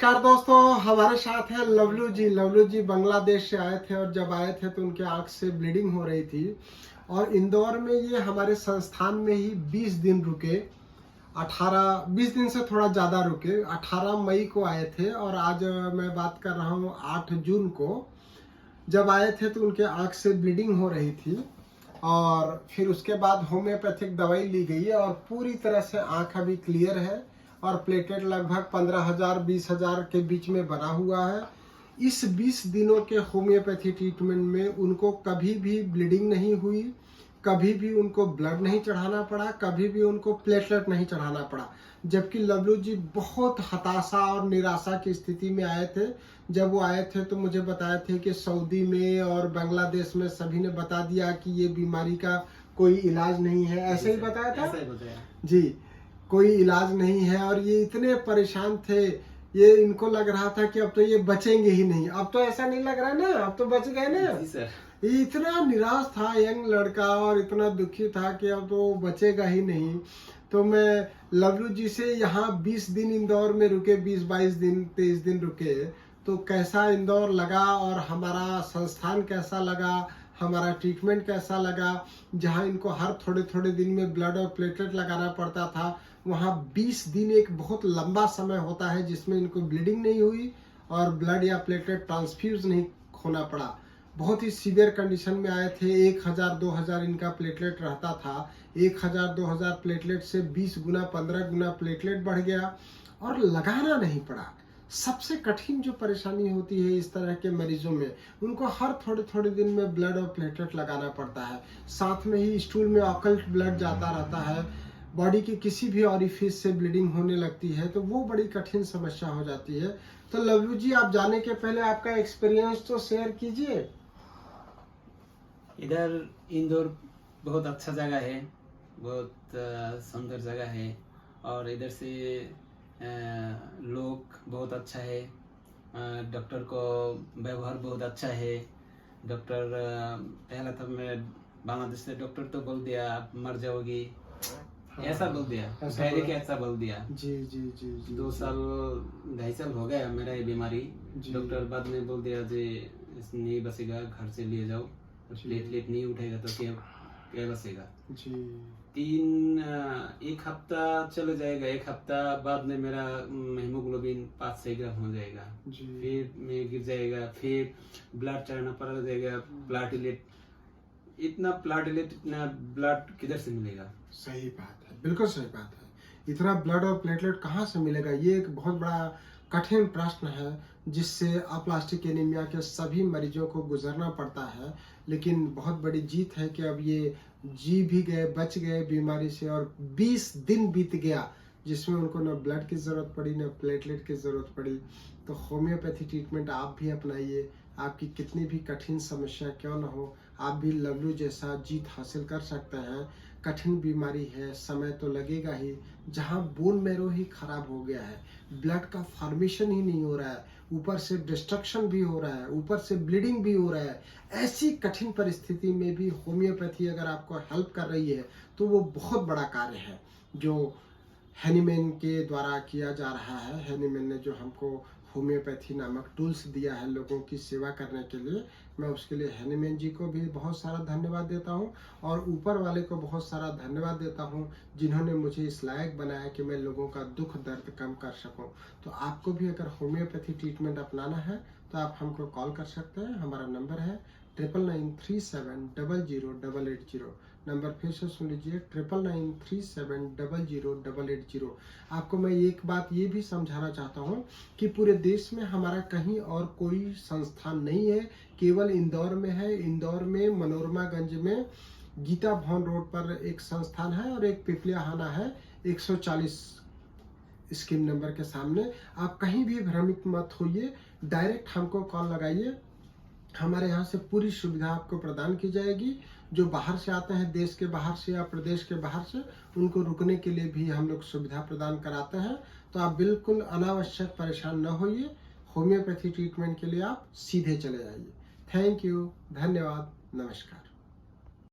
नमस्कार दोस्तों, हमारे साथ है लवलू जी। लवलू जी बांग्लादेश से आए थे और जब आए थे तो उनके आंख से ब्लीडिंग हो रही थी और इंदौर में ये हमारे संस्थान में ही 20 दिन रुके। 20 दिन से थोड़ा ज़्यादा रुके। 18 मई को आए थे और आज मैं बात कर रहा हूँ 8 जून को। जब आए थे तो उनके आंख से ब्लीडिंग हो रही थी और फिर उसके बाद होम्योपैथिक दवाई ली गई है और पूरी तरह से आंख अभी क्लियर है और प्लेटलेट लगभग 15,000-20,000 के बीच में बना हुआ है। इस 20 दिनों के होम्योपैथी ट्रीटमेंट में उनको कभी भी ब्लीडिंग नहीं हुई, कभी भी उनको ब्लड नहीं चढ़ाना पड़ा, कभी भी उनको प्लेटलेट नहीं चढ़ाना पड़ा। जबकि लवलू जी बहुत हताशा और निराशा की स्थिति में आए थे। जब वो आए थे तो मुझे बताए थे कि सऊदी में और बांग्लादेश में सभी ने बता दिया कि ये बीमारी का कोई इलाज नहीं है। ऐसे ही बताया था? ऐसा ही बताया जी, कोई इलाज नहीं है और ये इतने परेशान थे। ये इनको लग रहा था कि अब तो ये बचेंगे ही नहीं। अब तो ऐसा नहीं लग रहा ना, अब तो बच गए ना। जी सर। ये इतना निराश था यंग लड़का और इतना दुखी था कि अब तो बचेगा ही नहीं। तो मैं लवलू जी से यहाँ 20 दिन इंदौर में रुके, 20-22 दिन 23 दिन रुके, तो कैसा इंदौर लगा और हमारा संस्थान कैसा लगा, हमारा ट्रीटमेंट कैसा लगा। जहाँ इनको हर थोड़े थोड़े दिन में ब्लड और प्लेटलेट लगाना पड़ता था, वहाँ 20 दिन एक बहुत लंबा समय होता है जिसमें इनको ब्लीडिंग नहीं हुई और ब्लड या प्लेटलेट ट्रांसफ्यूज नहीं होना पड़ा। बहुत ही सीवियर कंडीशन में आए थे। 1,000-2,000 इनका प्लेटलेट रहता था। 1,000-2,000 प्लेटलेट से 20 गुना 15 गुना प्लेटलेट बढ़ गया और लगाना नहीं पड़ा। सबसे कठिन जो परेशानी होती है इस तरह के मरीजों में, उनको हर थोड़े थोड़े दिन में ब्लड और प्लेटलेट लगाना पड़ता है। साथ में ही स्टूल में ऑकल्ट ब्लड जाता रहता है। बॉडी के किसी भी ऑरिफिस से ब्लीडिंग होने लगती है तो वो बड़ी कठिन समस्या हो जाती है। तो लवलू जी, आप जाने के पहले आपका एक्सपीरियंस तो शेयर कीजिए। इधर इंदौर बहुत अच्छा जगह है, बहुत सुंदर जगह है और इधर से लोग बहुत अच्छा है। डॉक्टर को व्यवहार बहुत अच्छा है। डॉक्टर पहला था मैं बांग्लादेश से, डॉक्टर तो बोल दिया आप मर जाओगी, ऐसा बोल दिया, डायरेक्ट ऐसा बोल दिया। जी जी जी जी 2 साल 2.5 साल हो गया मेरा ये बीमारी। डॉक्टर बाद में बोल दिया जी नहीं बचेगा, घर से ले जाओ, प्लेटलेट नहीं उठेगा तो क्या बचेगा। जी। 1 हफ्ता चले जाएगा, 1 हफ्ता बाद में मेरा हीमोग्लोबिन 5-6 ग्राम हो जाएगा, फिर में गिर जाएगा, फिर ब्लड चढ़ाना पड़ जाएगा। प्लेटलेट इतना ब्लड किधर से मिलेगा? सही बात है, बिल्कुल सही बात है। इतना ब्लड और प्लेटलेट कहाँ से मिलेगा? ये एक बहुत बड़ा कठिन प्रश्न है जिससे अप्लास्टिक एनीमिया के सभी मरीजों को गुजरना पड़ता है। लेकिन बहुत बड़ी जीत है कि अब ये जी भी गए, बच गए बीमारी से और 20 दिन बीत गया जिसमें उनको न ब्लड की ज़रूरत पड़ी न प्लेटलेट की ज़रूरत पड़ी। तो होम्योपैथी ट्रीटमेंट आप भी अपनाइए। आपकी कितनी भी कठिन समस्या क्यों न हो, आप भी लवलू जैसा जीत हासिल कर सकते हैं। कठिन बीमारी है, समय तो लगेगा ही। जहाँ बोन मैरो ही खराब हो गया है, ब्लड का फॉर्मेशन ही नहीं हो रहा है, ऊपर से डिस्ट्रक्शन भी हो रहा है, ऊपर से ब्लीडिंग भी हो रहा है, ऐसी कठिन परिस्थिति में भी होम्योपैथी अगर आपको हेल्प कर रही है तो वो बहुत बड़ा कार्य है जो हैनीमैन के द्वारा किया जा रहा है। हैनीमैन ने जो हमको होम्योपैथी नामक टूल्स दिया है लोगों की सेवा करने के लिए, मैं उसके लिए हैनीमैन जी को भी बहुत सारा धन्यवाद देता हूं और ऊपर वाले को बहुत सारा धन्यवाद देता हूं जिन्होंने मुझे इस लायक बनाया कि मैं लोगों का दुख दर्द कम कर सकूं। तो आपको भी अगर होम्योपैथी ट्रीटमेंट अपनाना है तो आप हमको कॉल कर सकते हैं। हमारा नंबर है 9993700880। नंबर फिर से सुन लीजिए, 9993700880। आपको मैं एक बात ये भी समझाना चाहता हूँ कि पूरे देश में हमारा कहीं और कोई संस्थान नहीं है, केवल इंदौर में है। इंदौर में मनोरमागंज में गीता भवन रोड पर एक संस्थान है और एक पिपलियाहाना है 140 स्कीम नंबर के सामने। आप कहीं भी भ्रमित मत होइए, डायरेक्ट हमको कॉल लगाइए। हमारे यहाँ से पूरी सुविधा आपको प्रदान की जाएगी। जो बाहर से आते हैं, देश के बाहर से या प्रदेश के बाहर से, उनको रुकने के लिए भी हम लोग सुविधा प्रदान कराते हैं। तो आप बिल्कुल अनावश्यक परेशान न होइए। होम्योपैथी ट्रीटमेंट के लिए आप सीधे चले जाइए। थैंक यू, धन्यवाद, नमस्कार।